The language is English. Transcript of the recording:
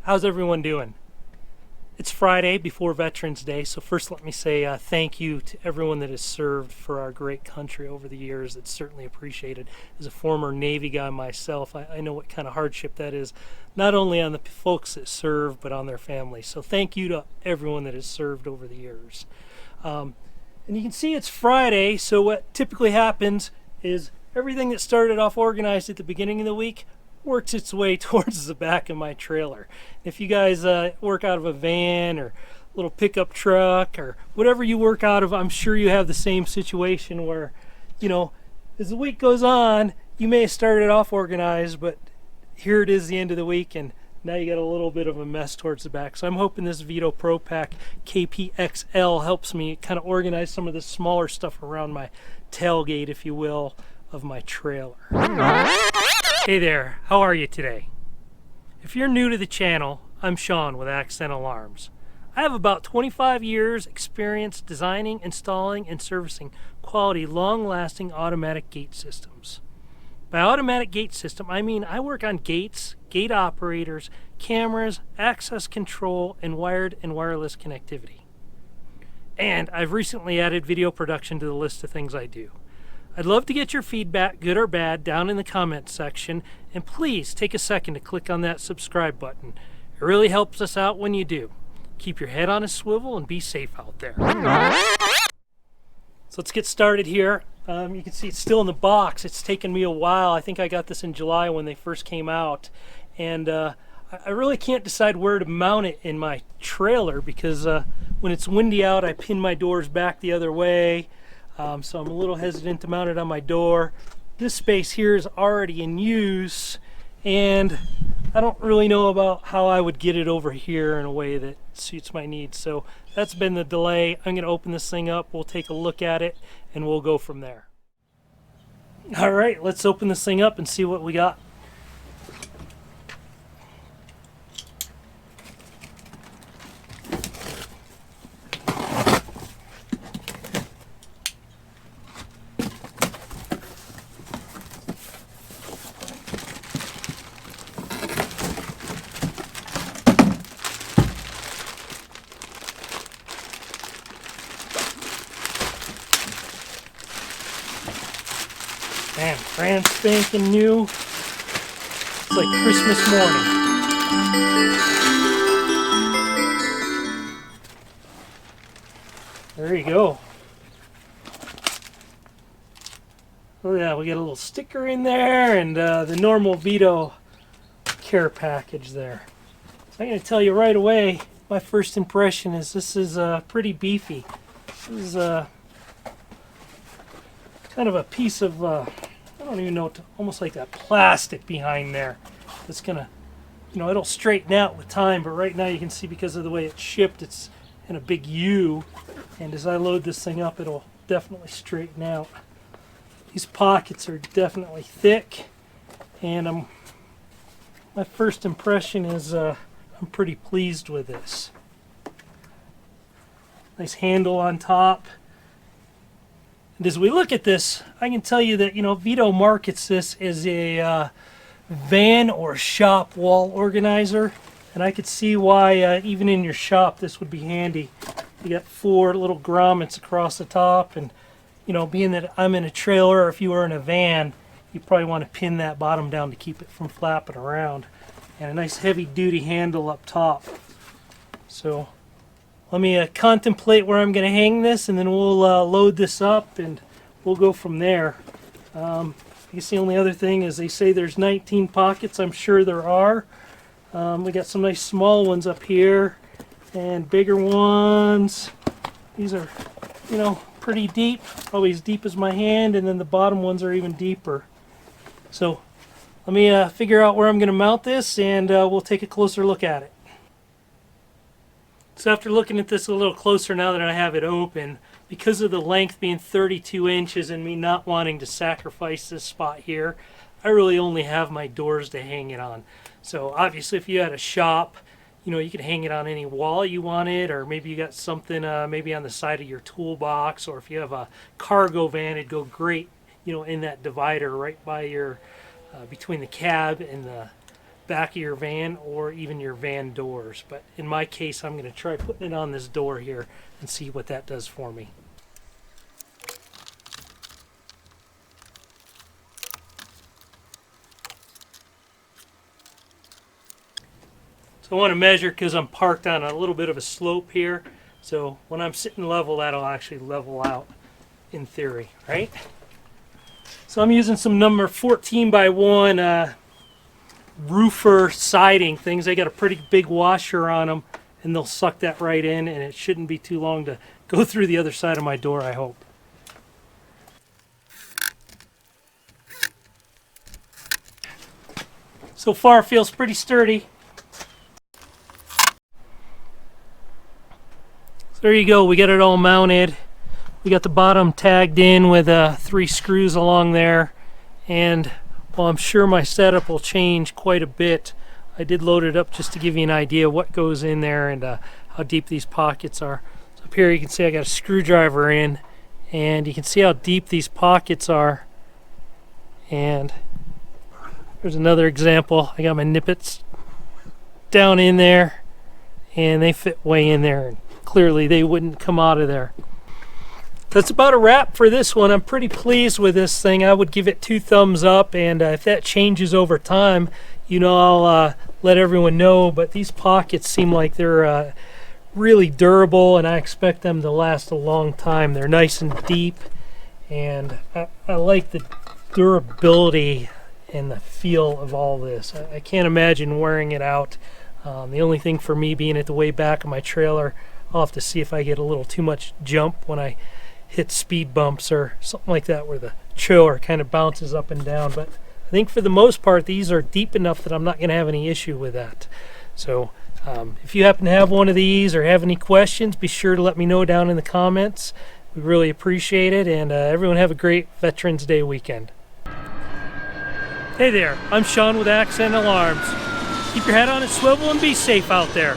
How's everyone doing? It's Friday before Veterans Day, so first let me say thank you to everyone that has served for our great country over the years. It's certainly appreciated. As a former Navy guy myself, I know what kind of hardship that is, not only on the folks that serve, but on their families. So thank you to everyone that has served over the years. And you can see it's Friday, so what typically happens is everything that started off organized at the beginning of the week works its way towards the back of my trailer. If you guys work out of a van or little pickup truck or whatever you work out of, I'm sure you have the same situation where, you know, as the week goes on, you may have started off organized, but here it is the end of the week and now you got a little bit of a mess towards the back. So I'm hoping this Veto Pro Pac KP-XL helps me kind of organize some of the smaller stuff around my tailgate, if you will, of my trailer. Hey there, how are you today? If you're new to the channel, I'm Sean with Accent Alarms. I have about 25 years experience designing, installing, and servicing quality, long-lasting automatic gate systems. By automatic gate system, I mean I work on gates, gate operators, cameras, access control, and wired and wireless connectivity. And I've recently added video production to the list of things I do. I'd love to get your feedback, good or bad, down in the comments section, and please take a second to click on that subscribe button. It really helps us out when you do. Keep your head on a swivel and be safe out there. So let's get started here. You can see it's still in the box. It's taken me a while. I think I got this in July when they first came out. And I really can't decide where to mount it in my trailer because when it's windy out, I pin my doors back the other way. So I'm a little hesitant to mount it on my door. This space here is already in use, and I don't really know about how I would get it over here in a way that suits my needs. So that's been the delay. I'm going to open this thing up, we'll take a look at it, and we'll go from there. All right, let's open this thing up and see what we got. Man, brand spanking new. It's like Christmas morning. There you go. Oh yeah, we got a little sticker in there and the normal Veto care package there. So I'm going to tell you right away, my first impression is this is pretty beefy. This is kind of a piece of, I don't even know, almost like that plastic behind there. It's gonna, you know, it'll straighten out with time, but right now you can see because of the way it's shipped, it's in a big U, and as I load this thing up, it'll definitely straighten out. These pockets are definitely thick, and my first impression is I'm pretty pleased with this. Nice handle on top. And as we look at this, I can tell you that, you know, Veto markets this as a van or shop wall organizer. And I could see why even in your shop this would be handy. You got 4 little grommets across the top. And, you know, being that I'm in a trailer or if you were in a van, you probably want to pin that bottom down to keep it from flapping around. And a nice heavy duty handle up top. So let me contemplate where I'm going to hang this, and then we'll load this up and we'll go from there. I guess the only other thing is they say there's 19 pockets. I'm sure there are. We got some nice small ones up here and bigger ones. These are, you know, pretty deep, probably as deep as my hand, and then the bottom ones are even deeper. So let me figure out where I'm going to mount this, and we'll take a closer look at it. So after looking at this a little closer now that I have it open, because of the length being 32 inches and me not wanting to sacrifice this spot here, I really only have my doors to hang it on. So obviously if you had a shop, you know, you could hang it on any wall you wanted, or maybe you got something maybe on the side of your toolbox, or if you have a cargo van, it'd go great, you know, in that divider right by your between the cab and back of your van or even your van doors. But in my case, I'm going to try putting it on this door here and see what that does for me. So I want to measure because I'm parked on a little bit of a slope here. So when I'm sitting level, that'll actually level out in theory, right? So I'm using some number 14 by 1 roofer siding things. They got a pretty big washer on them, and they'll suck that right in, and it shouldn't be too long to go through the other side of my door, I hope. So far, it feels pretty sturdy. So there you go, we got it all mounted. We got the bottom tagged in with 3 screws along there, and while I'm sure my setup will change quite a bit, I did load it up just to give you an idea what goes in there and how deep these pockets are. So up here you can see I got a screwdriver in, and you can see how deep these pockets are. And there's another example. I got my nippets down in there, and they fit way in there. Clearly they wouldn't come out of there. That's about a wrap for this one. I'm pretty pleased with this thing. I would give it 2 thumbs up, and if that changes over time, you know, I'll let everyone know. But these pockets seem like they're really durable, and I expect them to last a long time. They're nice and deep, and I like the durability and the feel of all this. I can't imagine wearing it out. The only thing for me being at the way back of my trailer, I'll have to see if I get a little too much jump when I hit speed bumps or something like that where the trailer kind of bounces up and down. But I think for the most part these are deep enough that I'm not going to have any issue with that. So if you happen to have one of these or have any questions, be sure to let me know down in the comments. We really appreciate it, and everyone have a great Veterans Day weekend. Hey there, I'm Sean with Accent Alarms. Keep your head on a swivel and be safe out there.